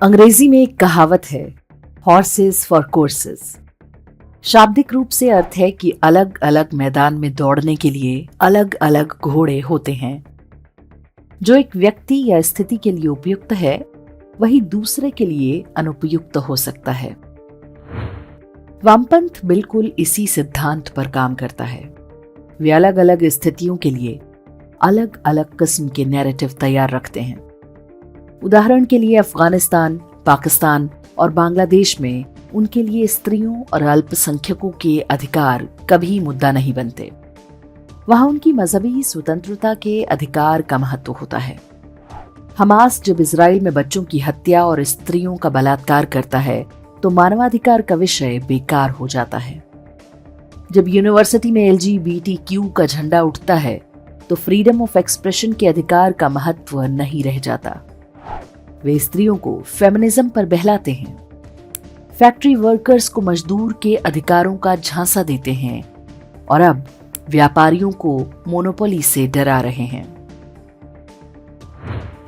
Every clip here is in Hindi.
अंग्रेजी में एक कहावत है, हॉर्सेस फॉर कोर्सेस। शाब्दिक रूप से अर्थ है कि अलग अलग मैदान में दौड़ने के लिए अलग अलग घोड़े होते हैं। जो एक व्यक्ति या स्थिति के लिए उपयुक्त है, वही दूसरे के लिए अनुपयुक्त हो सकता है। वामपंथ बिल्कुल इसी सिद्धांत पर काम करता है। वे अलग अलग स्थितियों के लिए अलग अलग किस्म के नैरेटिव तैयार रखते हैं। उदाहरण के लिए अफगानिस्तान, पाकिस्तान और बांग्लादेश में उनके लिए स्त्रियों और अल्पसंख्यकों के अधिकार कभी मुद्दा नहीं बनते। वहां उनकी मजहबी स्वतंत्रता के अधिकार का महत्व होता है। हमास जब इजराइल में बच्चों की हत्या और स्त्रियों का बलात्कार करता है तो मानवाधिकार का विषय बेकार हो जाता है। जब यूनिवर्सिटी में LGBTQ का झंडा उठता है तो फ्रीडम ऑफ एक्सप्रेशन के अधिकार का महत्व नहीं रह जाता। वे स्त्रियों को फेमिनिज्म पर बहलाते हैं, फैक्ट्री वर्कर्स को मजदूर के अधिकारों का झांसा देते हैं और अब व्यापारियों को मोनोपोली से डरा रहे हैं।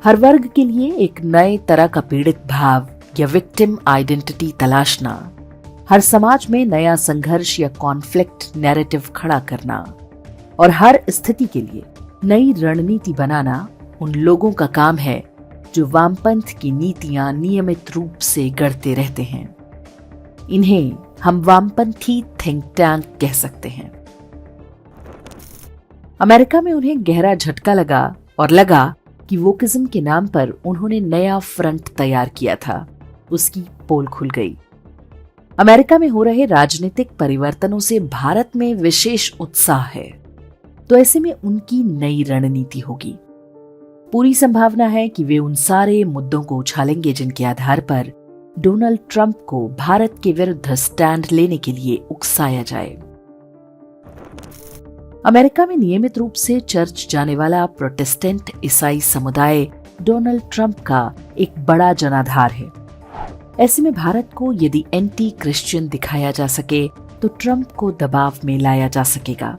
हर वर्ग के लिए एक नए तरह का पीड़ित भाव या विक्टिम आइडेंटिटी तलाशना, हर समाज में नया संघर्ष या कॉन्फ्लिक्ट नैरेटिव खड़ा करना और हर स्थिति के लिए नई रणनीति बनाना उन लोगों का काम है जो वामपंथ की नीतियां नियमित रूप से गढ़ते रहते हैं। इन्हें हम वामपंथी थिंक टैंक कह सकते हैं। अमेरिका में उन्हें गहरा झटका लगा कि वोकिज्म के नाम पर उन्होंने नया फ्रंट तैयार किया था। उसकी पोल खुल गई। अमेरिका में हो रहे राजनीतिक परिवर्तनों से भारत में विशेष उत्साह है, तो ऐसे में उनकी नई रणनीति होगी। पूरी संभावना है कि वे उन सारे मुद्दों को उछालेंगे जिनके आधार पर डोनाल्ड ट्रंप को भारत के विरुद्ध स्टैंड लेने के लिए उकसाया जाए। अमेरिका में नियमित रूप से चर्च जाने वाला प्रोटेस्टेंट ईसाई समुदाय डोनाल्ड ट्रंप का एक बड़ा जनाधार है। ऐसे में भारत को यदि एंटी क्रिश्चियन दिखाया जा सके तो ट्रंप को दबाव में लाया जा सकेगा।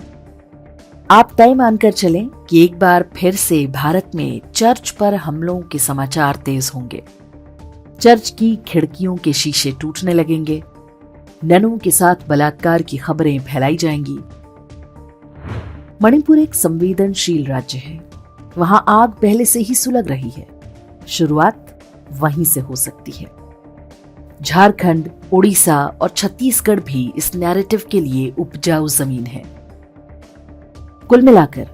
आप तय मानकर चलें कि एक बार फिर से भारत में चर्च पर हमलों के समाचार तेज होंगे। चर्च की खिड़कियों के शीशे टूटने लगेंगे, ननों के साथ बलात्कार की खबरें फैलाई जाएंगी। मणिपुर एक संवेदनशील राज्य है। वहां आग पहले से ही सुलग रही है। शुरुआत वहीं से हो सकती है। झारखंड, उड़ीसा और छत्तीसगढ़ भी इस नैरेटिव के लिए उपजाऊ जमीन है। कुल मिलाकर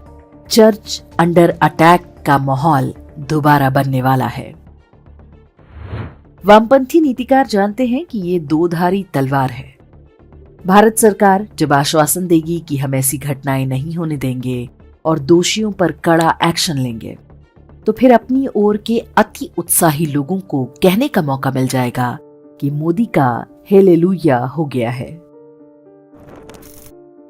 चर्च अंडर अटैक का माहौल दोबारा बनने वाला है। वामपंथी नीतिकार जानते हैं कि ये दो धारी तलवार है। भारत सरकार जब आश्वासन देगी कि हम ऐसी घटनाएं नहीं होने देंगे और दोषियों पर कड़ा एक्शन लेंगे, तो फिर अपनी ओर के अति उत्साही लोगों को कहने का मौका मिल जाएगा कि मोदी का हेलेलुया हो गया है।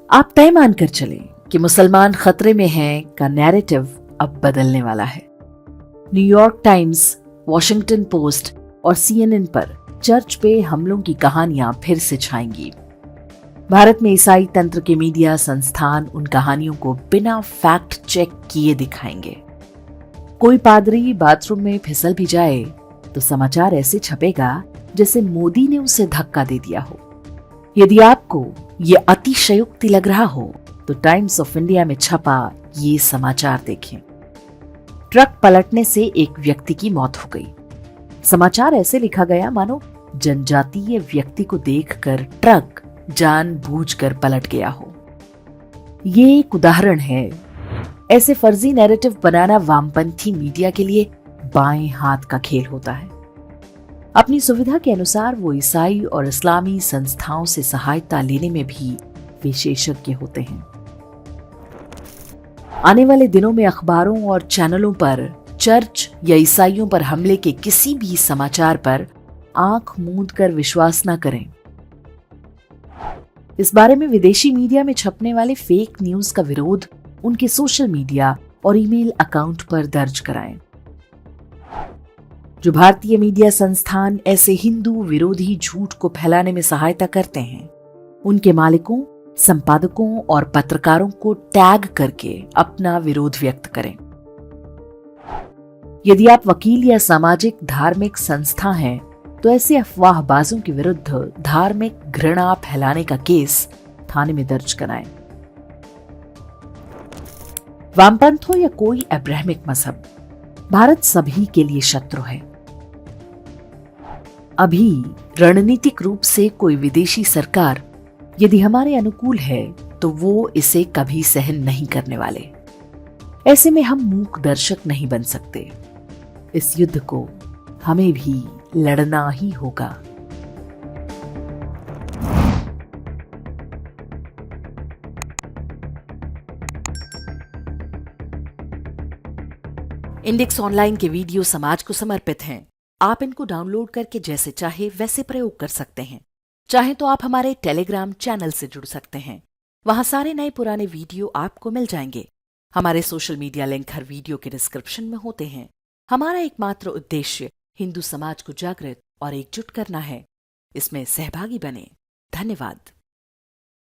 आप तय मानकर चलें कि मुसलमान खतरे में हैं का नैरेटिव अब बदलने वाला है। न्यूयॉर्क टाइम्स, वॉशिंगटन पोस्ट और CNN पर चर्च पे हमलों की कहानियां फिर से छाएंगी। भारत में ईसाई तंत्र के मीडिया संस्थान उन कहानियों को बिना फैक्ट चेक किए दिखाएंगे। कोई पादरी बाथरूम में फिसल भी जाए तो समाचार ऐसे छपेगा जैसे मोदी ने उसे धक्का दे दिया हो। यदि आपको ये अतिशयोक्ति लग रहा हो तो टाइम्स ऑफ इंडिया में छपा ये समाचार देखें। ट्रक पलटने से एक व्यक्ति की मौत हो गई। समाचार ऐसे लिखा गया मानो जनजातीय व्यक्ति को देखकर ट्रक जानबूझकर पलट गया हो। ये एक उदाहरण है। ऐसे फर्जी नैरेटिव बनाना वामपंथी मीडिया के लिए बाएं हाथ का खेल होता है। अपनी सुविधा के अनुसार वो ईसाई और इस्लामी संस्थाओं से सहायता लेने में भी विशेषज्ञ होते हैं। आने वाले दिनों में अखबारों और चैनलों पर चर्च या ईसाइयों पर हमले के किसी भी समाचार पर आंख मूंद कर विश्वास न करें। इस बारे में विदेशी मीडिया में छपने वाले फेक न्यूज का विरोध उनके सोशल मीडिया और ईमेल अकाउंट पर दर्ज कराएं। जो भारतीय मीडिया संस्थान ऐसे हिंदू विरोधी झूठ को फैलाने में सहायता करते हैं, उनके मालिकों, संपादकों और पत्रकारों को टैग करके अपना विरोध व्यक्त करें। यदि आप वकील या सामाजिक धार्मिक संस्था हैं तो ऐसे अफवाहबाजों के विरुद्ध धार्मिक घृणा फैलाने का केस थाने में दर्ज कराएं। वामपंथ हो या कोई अब्राहमिक मजहब, भारत सभी के लिए शत्रु है। अभी रणनीतिक रूप से कोई विदेशी सरकार यदि हमारे अनुकूल है तो वो इसे कभी सहन नहीं करने वाले। ऐसे में हम मूक दर्शक नहीं बन सकते। इस युद्ध को हमें भी लड़ना ही होगा। इंडेक्स ऑनलाइन के वीडियो समाज को समर्पित हैं। आप इनको डाउनलोड करके जैसे चाहे वैसे प्रयोग कर सकते हैं। चाहे तो आप हमारे टेलीग्राम चैनल से जुड़ सकते हैं। वहां सारे नए पुराने वीडियो आपको मिल जाएंगे। हमारे सोशल मीडिया लिंक हर वीडियो के डिस्क्रिप्शन में होते हैं। हमारा एकमात्र उद्देश्य हिंदू समाज को जागृत और एकजुट करना है। इसमें सहभागी बने। धन्यवाद।